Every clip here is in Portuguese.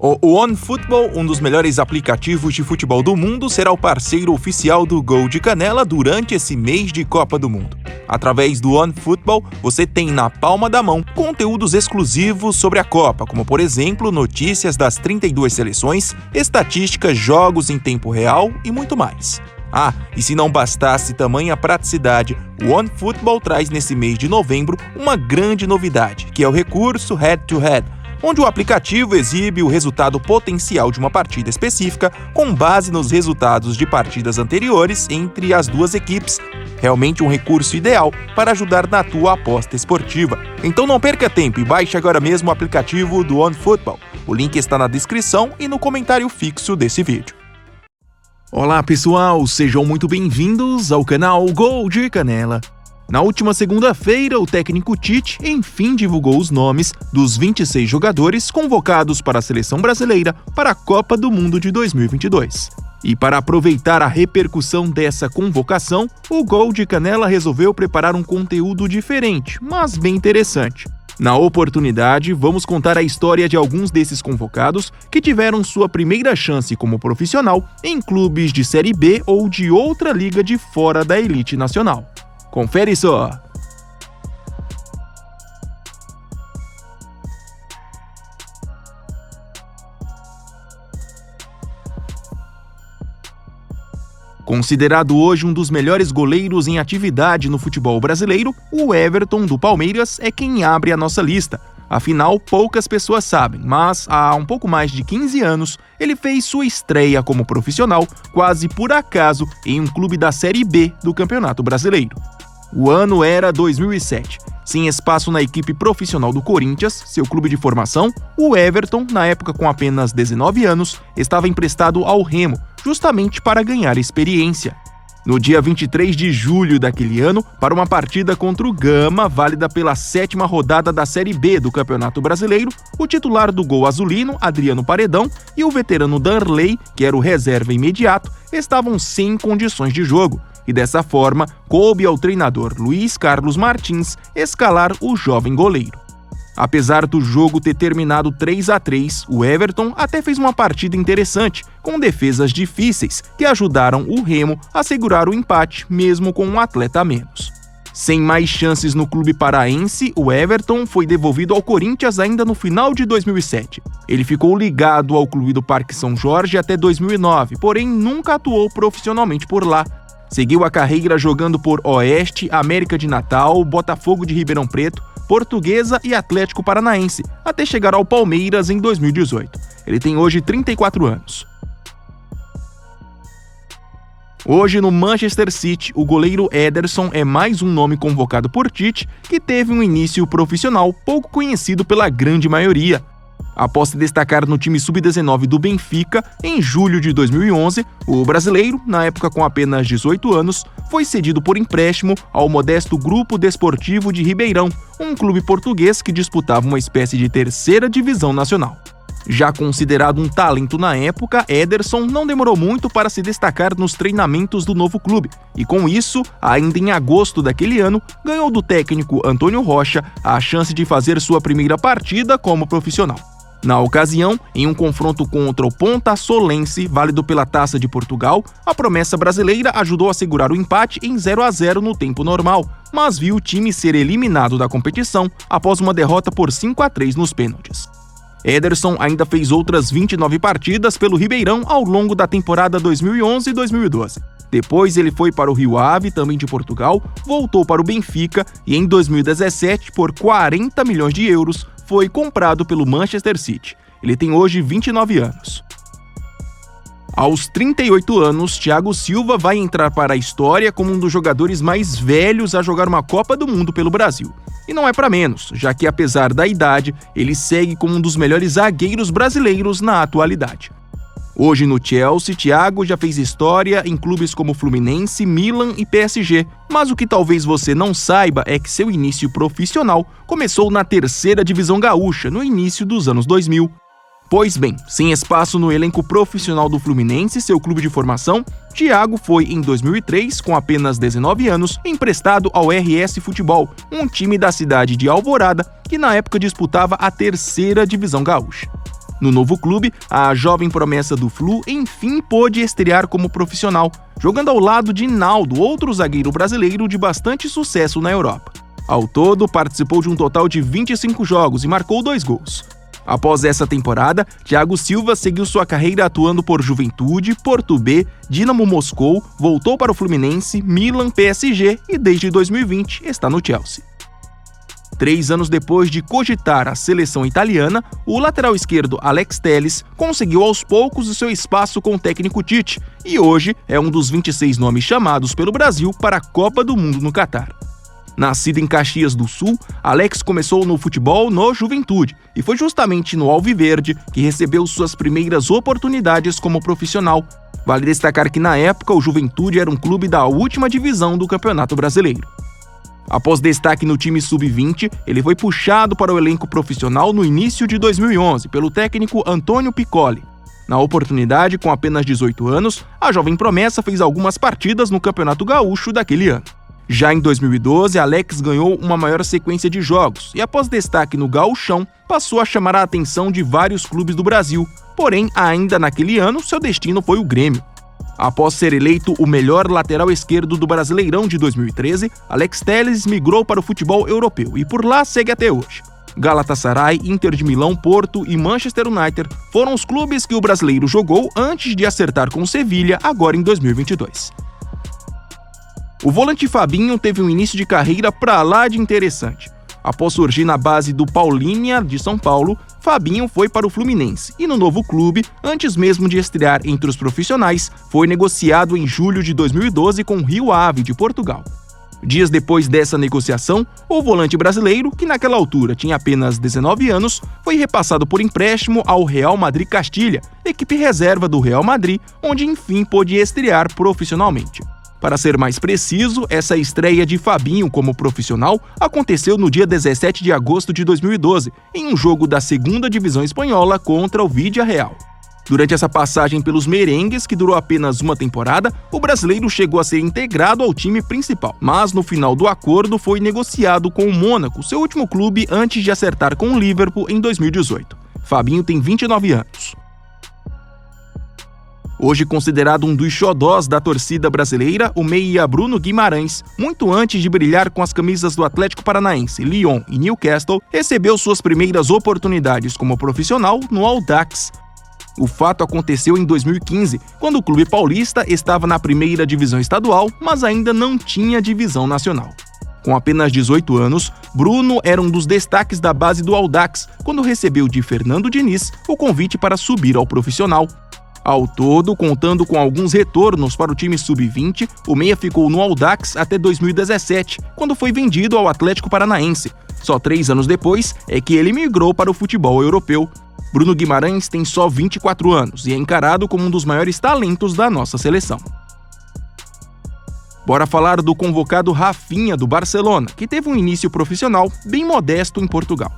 O OneFootball, um dos melhores aplicativos de futebol do mundo, será o parceiro oficial do Gol de Canela durante esse mês de Copa do Mundo. Através do OneFootball, você tem na palma da mão conteúdos exclusivos sobre a Copa, como por exemplo, notícias das 32 seleções, estatísticas, jogos em tempo real e muito mais. E se não bastasse tamanha praticidade, o OneFootball traz nesse mês de novembro uma grande novidade, que é o recurso Head to Head, onde o aplicativo exibe o resultado potencial de uma partida específica com base nos resultados de partidas anteriores entre as duas equipes. Realmente um recurso ideal para ajudar na tua aposta esportiva. Então não perca tempo e baixe agora mesmo o aplicativo do OneFootball. O link está na descrição e no comentário fixo desse vídeo. Olá pessoal, sejam muito bem-vindos ao canal Gol de Canela. Na última segunda-feira, o técnico Tite, enfim, divulgou os nomes dos 26 jogadores convocados para a seleção brasileira para a Copa do Mundo de 2022. E para aproveitar a repercussão dessa convocação, o Gol de Canela resolveu preparar um conteúdo diferente, mas bem interessante. Na oportunidade, vamos contar a história de alguns desses convocados que tiveram sua primeira chance como profissional em clubes de Série B ou de outra liga de fora da elite nacional. Confere só! Considerado hoje um dos melhores goleiros em atividade no futebol brasileiro, o Everton do Palmeiras é quem abre a nossa lista. Afinal, poucas pessoas sabem, mas há um pouco mais de 15 anos, ele fez sua estreia como profissional, quase por acaso, em um clube da Série B do Campeonato Brasileiro. O ano era 2007. Sem espaço na equipe profissional do Corinthians, seu clube de formação, o Everton, na época com apenas 19 anos, estava emprestado ao Remo, justamente para ganhar experiência. No dia 23 de julho daquele ano, para uma partida contra o Gama, válida pela 7ª rodada da Série B do Campeonato Brasileiro, o titular do Gol Azulino, Adriano Paredão, e o veterano Darley, que era o reserva imediato, estavam sem condições de jogo. E dessa forma, coube ao treinador Luiz Carlos Martins escalar o jovem goleiro. Apesar do jogo ter terminado 3-3, o Everton até fez uma partida interessante, com defesas difíceis, que ajudaram o Remo a segurar o empate, mesmo com um atleta a menos. Sem mais chances no clube paraense, o Everton foi devolvido ao Corinthians ainda no final de 2007. Ele ficou ligado ao clube do Parque São Jorge até 2009, porém nunca atuou profissionalmente por lá. Seguiu a carreira jogando por Oeste, América de Natal, Botafogo de Ribeirão Preto, Portuguesa e Atlético Paranaense, até chegar ao Palmeiras em 2018. Ele tem hoje 34 anos. Hoje, no Manchester City, o goleiro Ederson é mais um nome convocado por Tite, que teve um início profissional pouco conhecido pela grande maioria. Após se destacar no time sub-19 do Benfica, em julho de 2011, o brasileiro, na época com apenas 18 anos, foi cedido por empréstimo ao modesto Grupo Desportivo de Ribeirão, um clube português que disputava uma espécie de terceira divisão nacional. Já considerado um talento na época, Ederson não demorou muito para se destacar nos treinamentos do novo clube, e com isso, ainda em agosto daquele ano, ganhou do técnico Antônio Rocha a chance de fazer sua primeira partida como profissional. Na ocasião, em um confronto contra o Ponta Solense, válido pela Taça de Portugal, a promessa brasileira ajudou a segurar o empate em 0-0 no tempo normal, mas viu o time ser eliminado da competição após uma derrota por 5-3 nos pênaltis. Ederson ainda fez outras 29 partidas pelo Ribeirão ao longo da temporada 2011 e 2012. Depois ele foi para o Rio Ave, também de Portugal, voltou para o Benfica e em 2017, por 40 milhões de euros, foi comprado pelo Manchester City. Ele tem hoje 29 anos. Aos 38 anos, Thiago Silva vai entrar para a história como um dos jogadores mais velhos a jogar uma Copa do Mundo pelo Brasil. E não é para menos, já que apesar da idade, ele segue como um dos melhores zagueiros brasileiros na atualidade. Hoje no Chelsea, Thiago já fez história em clubes como Fluminense, Milan e PSG, mas o que talvez você não saiba é que seu início profissional começou na terceira divisão gaúcha, no início dos anos 2000. Pois bem, sem espaço no elenco profissional do Fluminense, seu clube de formação, Thiago foi, em 2003, com apenas 19 anos, emprestado ao RS Futebol, um time da cidade de Alvorada, que na época disputava a terceira divisão gaúcha. No novo clube, a jovem promessa do Flu enfim pôde estrear como profissional, jogando ao lado de Naldo, outro zagueiro brasileiro de bastante sucesso na Europa. Ao todo, participou de um total de 25 jogos e marcou 2 gols. Após essa temporada, Thiago Silva seguiu sua carreira atuando por Juventude, Porto B, Dinamo Moscou, voltou para o Fluminense, Milan, PSG e desde 2020 está no Chelsea. 3 anos depois de cogitar a seleção italiana, o lateral esquerdo Alex Telles conseguiu aos poucos o seu espaço com o técnico Tite e hoje é um dos 26 nomes chamados pelo Brasil para a Copa do Mundo no Catar. Nascido em Caxias do Sul, Alex começou no futebol no Juventude e foi justamente no Alviverde que recebeu suas primeiras oportunidades como profissional. Vale destacar que na época o Juventude era um clube da última divisão do Campeonato Brasileiro. Após destaque no time sub-20, ele foi puxado para o elenco profissional no início de 2011 pelo técnico Antônio Piccoli. Na oportunidade, com apenas 18 anos, a jovem promessa fez algumas partidas no Campeonato Gaúcho daquele ano. Já em 2012, Alex ganhou uma maior sequência de jogos e, após destaque no Gauchão, passou a chamar a atenção de vários clubes do Brasil. Porém, ainda naquele ano, seu destino foi o Grêmio. Após ser eleito o melhor lateral esquerdo do Brasileirão de 2013, Alex Telles migrou para o futebol europeu e por lá segue até hoje. Galatasaray, Inter de Milão, Porto e Manchester United foram os clubes que o brasileiro jogou antes de acertar com o Sevilha agora em 2022. O volante Fabinho teve um início de carreira pra lá de interessante. Após surgir na base do Paulínia de São Paulo, Fabinho foi para o Fluminense e no novo clube, antes mesmo de estrear entre os profissionais, foi negociado em julho de 2012 com o Rio Ave de Portugal. Dias depois dessa negociação, o volante brasileiro, que naquela altura tinha apenas 19 anos, foi repassado por empréstimo ao Real Madrid Castilha, equipe reserva do Real Madrid, onde enfim pôde estrear profissionalmente. Para ser mais preciso, essa estreia de Fabinho como profissional aconteceu no dia 17 de agosto de 2012, em um jogo da 2ª Divisão Espanhola contra o Villarreal. Durante essa passagem pelos merengues, que durou apenas uma temporada, o brasileiro chegou a ser integrado ao time principal, mas no final do acordo foi negociado com o Mônaco, seu último clube antes de acertar com o Liverpool em 2018. Fabinho tem 29 anos. Hoje considerado um dos xodós da torcida brasileira, o meia Bruno Guimarães, muito antes de brilhar com as camisas do Atlético Paranaense, Lyon e Newcastle, recebeu suas primeiras oportunidades como profissional no Audax. O fato aconteceu em 2015, quando o clube paulista estava na 1ª divisão estadual, mas ainda não tinha divisão nacional. Com apenas 18 anos, Bruno era um dos destaques da base do Audax, quando recebeu de Fernando Diniz o convite para subir ao profissional. Ao todo, contando com alguns retornos para o time sub-20, o meia ficou no Audax até 2017, quando foi vendido ao Atlético Paranaense. Só 3 anos depois é que ele migrou para o futebol europeu. Bruno Guimarães tem só 24 anos e é encarado como um dos maiores talentos da nossa seleção. Bora falar do convocado Rafinha do Barcelona, que teve um início profissional bem modesto em Portugal.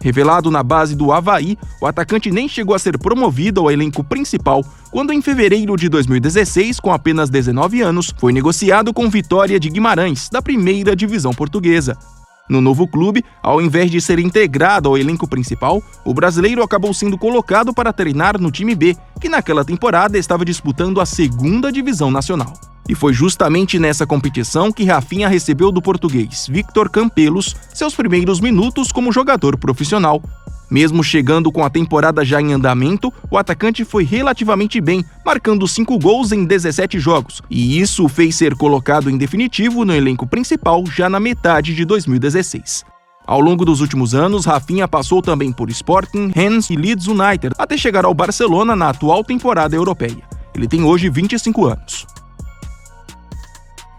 Revelado na base do Avaí, o atacante nem chegou a ser promovido ao elenco principal quando, em fevereiro de 2016, com apenas 19 anos, foi negociado com Vitória de Guimarães, da 1ª divisão portuguesa. No novo clube, ao invés de ser integrado ao elenco principal, o brasileiro acabou sendo colocado para treinar no time B, que naquela temporada estava disputando a 2ª divisão nacional. E foi justamente nessa competição que Rafinha recebeu do português Victor Campelos seus primeiros minutos como jogador profissional. Mesmo chegando com a temporada já em andamento, o atacante foi relativamente bem, marcando 5 gols em 17 jogos, e isso o fez ser colocado em definitivo no elenco principal já na metade de 2016. Ao longo dos últimos anos, Rafinha passou também por Sporting, Rennes e Leeds United, até chegar ao Barcelona na atual temporada europeia. Ele tem hoje 25 anos.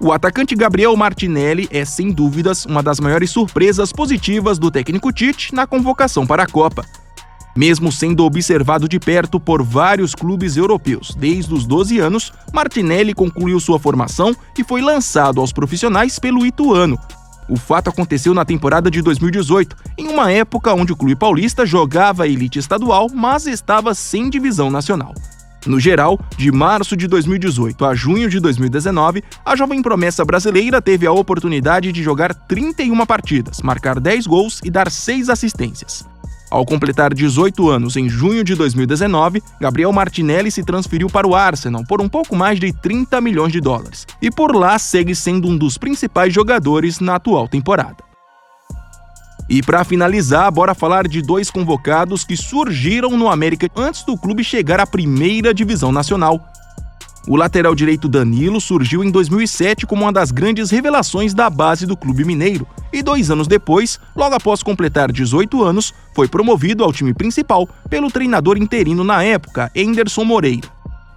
O atacante Gabriel Martinelli é, sem dúvidas, uma das maiores surpresas positivas do técnico Tite na convocação para a Copa. Mesmo sendo observado de perto por vários clubes europeus desde os 12 anos, Martinelli concluiu sua formação e foi lançado aos profissionais pelo Ituano. O fato aconteceu na temporada de 2018, em uma época onde o clube paulista jogava a elite estadual, mas estava sem divisão nacional. No geral, de março de 2018 a junho de 2019, a jovem promessa brasileira teve a oportunidade de jogar 31 partidas, marcar 10 gols e dar 6 assistências. Ao completar 18 anos em junho de 2019, Gabriel Martinelli se transferiu para o Arsenal por um pouco mais de 30 milhões de dólares e por lá segue sendo um dos principais jogadores na atual temporada. E para finalizar, bora falar de dois convocados que surgiram no América antes do clube chegar à primeira divisão nacional. O lateral direito Danilo surgiu em 2007 como uma das grandes revelações da base do clube mineiro e 2 anos depois, logo após completar 18 anos, foi promovido ao time principal pelo treinador interino na época, Enderson Moreira.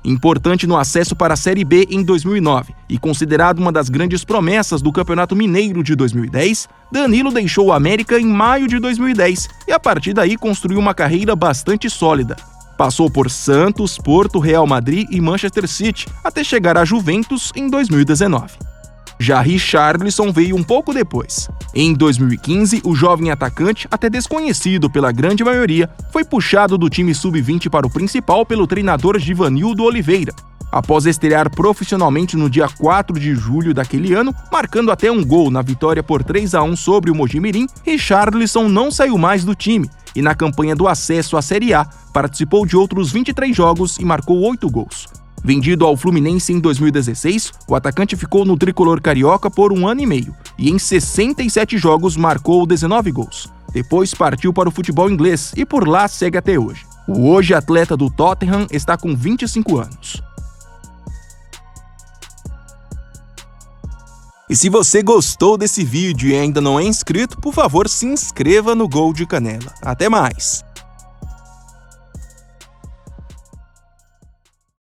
Importante no acesso para a Série B em 2009 e considerado uma das grandes promessas do Campeonato Mineiro de 2010, Danilo deixou o América em maio de 2010 e a partir daí construiu uma carreira bastante sólida. Passou por Santos, Porto, Real Madrid e Manchester City, até chegar à Juventus em 2019. Já Richarlison veio um pouco depois. Em 2015, o jovem atacante, até desconhecido pela grande maioria, foi puxado do time sub-20 para o principal pelo treinador Givanildo Oliveira. Após estrear profissionalmente no dia 4 de julho daquele ano, marcando até um gol na vitória por 3-1 sobre o Mojimirim, Richarlison não saiu mais do time e na campanha do acesso à Série A participou de outros 23 jogos e marcou 8 gols. Vendido ao Fluminense em 2016, o atacante ficou no tricolor carioca por 1 ano e meio e em 67 jogos marcou 19 gols. Depois partiu para o futebol inglês e por lá segue até hoje. O hoje atleta do Tottenham está com 25 anos. E se você gostou desse vídeo e ainda não é inscrito, por favor se inscreva no Gol de Canela. Até mais!